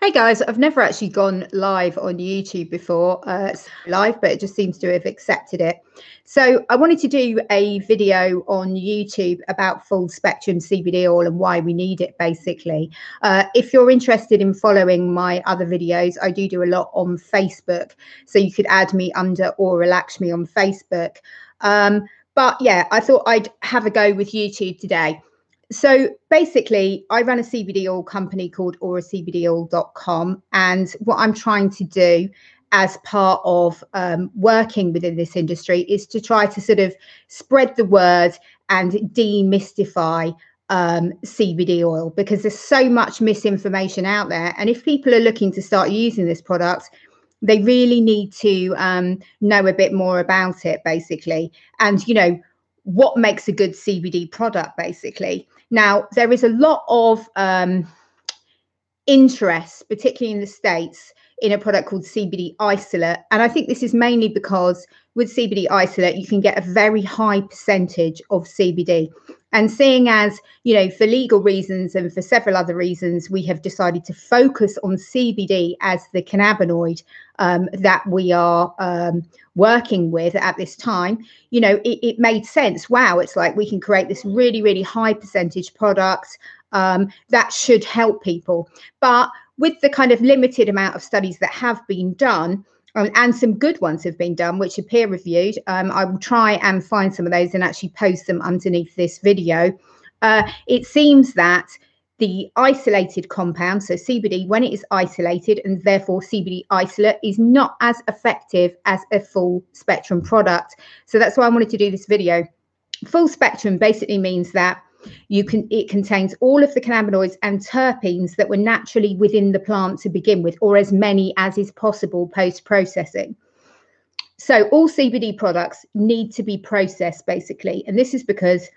Hey guys, I've never actually gone live on YouTube before, live, but it just seems to have accepted it. So I wanted to do a video on YouTube about full spectrum CBD oil and why we need it, basically. If you're interested in following my other videos, I do a lot on Facebook. So you could add me under Aura Lakshmi on Facebook. But yeah, I thought I'd have a go with YouTube today. So basically, I run a CBD oil company called auracbdoil.com. And what I'm trying to do as part of working within this industry is to try to sort of spread the word and demystify CBD oil, because there's so much misinformation out there. And if people are looking to start using this product, they really need to know a bit more about it, basically. And, you know, what makes a good CBD product, basically. Now, there is a lot of interest, particularly in the States, in a product called CBD isolate. And I think this is mainly because with CBD isolate, you can get a very high percentage of CBD. And seeing as, you know, for legal reasons and for several other reasons, we have decided to focus on CBD as the cannabinoid that we are working with at this time. You know, it made sense. Wow, it's like we can create this really, really high percentage product that should help people. But with the kind of limited amount of studies that have been done, and some good ones have been done, which are peer reviewed. I will try and find some of those and actually post them underneath this video. It seems that the isolated compound, so CBD, when it is isolated, and therefore CBD isolate, is not as effective as a full spectrum product. So that's why I wanted to do this video. Full spectrum basically means that it contains all of the cannabinoids and terpenes that were naturally within the plant to begin with, or as many as is possible post-processing. So all CBD products need to be processed, basically. And this is because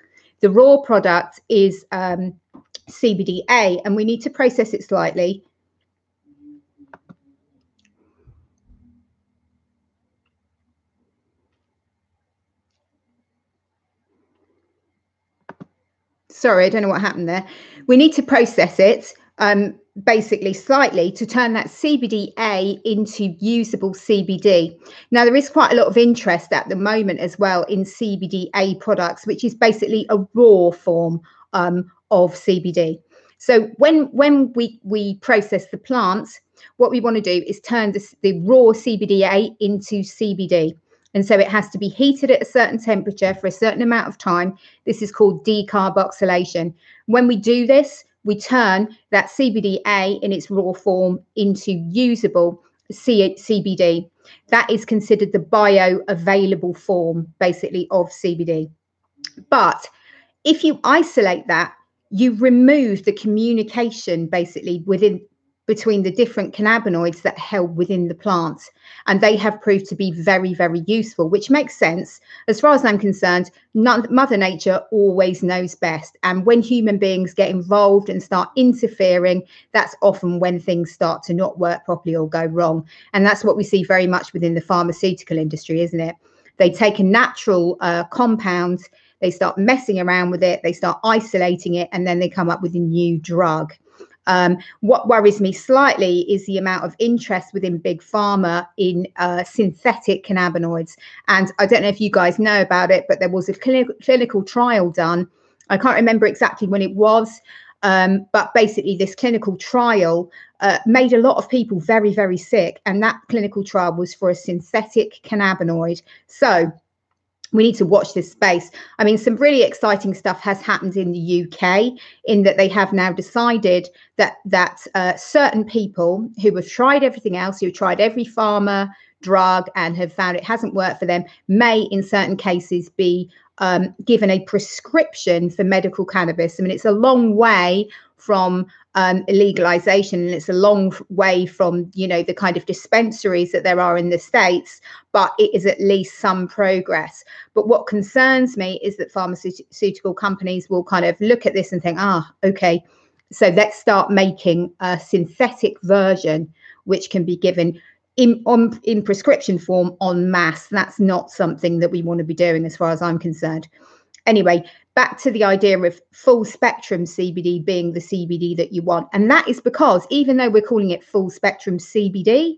the raw product is CBDA, and we need to process it slightly. Sorry, I don't know what happened there. We need to process it basically slightly to turn that CBDA into usable CBD. Now, there is quite a lot of interest at the moment as well in CBDA products, which is basically a raw form of CBD. So when we process the plants, what we want to do is turn the raw CBDA into CBD. And so it has to be heated at a certain temperature for a certain amount of time. This is called decarboxylation. When we do this, we turn that CBDA in its raw form into usable CBD. That is considered the bioavailable form, basically, of CBD. But if you isolate that, you remove the communication, basically, between the different cannabinoids that are held within the plant. And they have proved to be very, very useful, which makes sense. As far as I'm concerned, Mother Nature always knows best. And when human beings get involved and start interfering, that's often when things start to not work properly or go wrong. And that's what we see very much within the pharmaceutical industry, isn't it? They take a natural compound, they start messing around with it, they start isolating it, and then they come up with a new drug. What worries me slightly is the amount of interest within big pharma in synthetic cannabinoids. And I don't know if you guys know about it, but there was a clinical trial done. I can't remember exactly when it was, but basically this clinical trial made a lot of people very, very sick. And that clinical trial was for a synthetic cannabinoid. So we need to watch this space. I mean, some really exciting stuff has happened in the UK, in that they have now decided that certain people who have tried everything else, who tried every pharma drug and have found it hasn't worked for them, may in certain cases be given a prescription for medical cannabis. I mean, it's a long way from legalization, and it's a long way from, you know, the kind of dispensaries that there are in the States, but it is at least some progress. But what concerns me is that pharmaceutical companies will kind of look at this and think, okay, so let's start making a synthetic version which can be given in prescription form en masse. That's not something that we want to be doing as far as I'm concerned. Anyway, back to the idea of full spectrum CBD being the CBD that you want. And that is because even though we're calling it full spectrum CBD,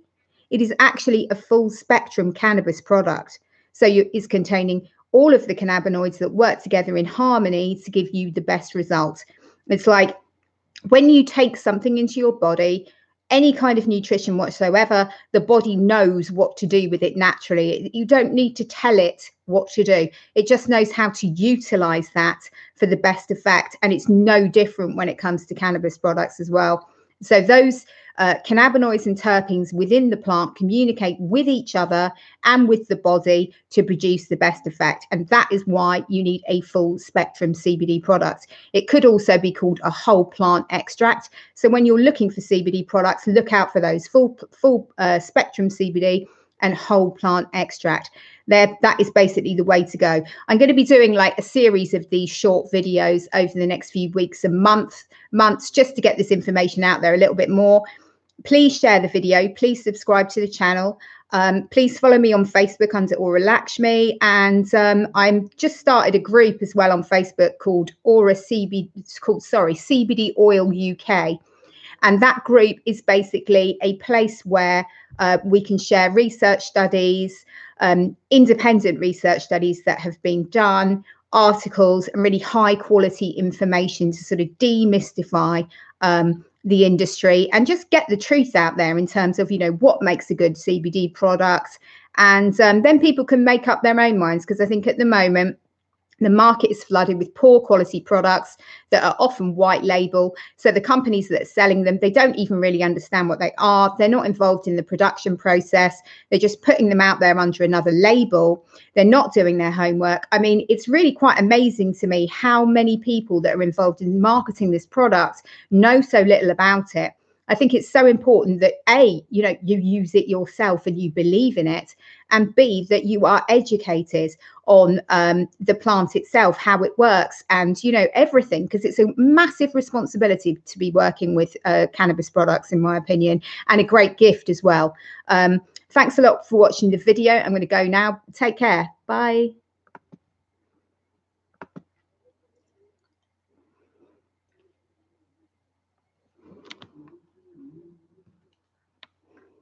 it is actually a full spectrum cannabis product. So it's containing all of the cannabinoids that work together in harmony to give you the best result. It's like when you take something into your body, any kind of nutrition whatsoever, the body knows what to do with it naturally. You don't need to tell it what to do. It just knows how to utilize that for the best effect. And it's no different when it comes to cannabis products as well. So those cannabinoids and terpenes within the plant communicate with each other and with the body to produce the best effect. And that is why you need a full spectrum CBD product. It could also be called a whole plant extract. So when you're looking for CBD products, look out for those full spectrum CBD and whole plant extract. That is basically the way to go. I'm going to be doing like a series of these short videos over the next few weeks and months just to get this information out there a little bit more. Please share the video. Please subscribe to the channel. Please follow me on Facebook under Aura Lakshmi. And I'm just started a group as well on Facebook called CBD Oil UK. And that group is basically a place where we can share research studies, independent research studies that have been done, articles, and really high quality information to sort of demystify the industry and just get the truth out there in terms of, you know, what makes a good CBD product. And then people can make up their own minds, because I think at the moment, the market is flooded with poor quality products that are often white label. So the companies that are selling them, they don't even really understand what they are. They're not involved in the production process. They're just putting them out there under another label. They're not doing their homework. I mean, it's really quite amazing to me how many people that are involved in marketing this product know so little about it. I think it's so important that A, you know, you use it yourself and you believe in it, and B, that you are educated on the plant itself, how it works, and, you know, everything, because it's a massive responsibility to be working with cannabis products, in my opinion, and a great gift as well. Thanks a lot for watching the video. I'm going to go now. Take care. Bye.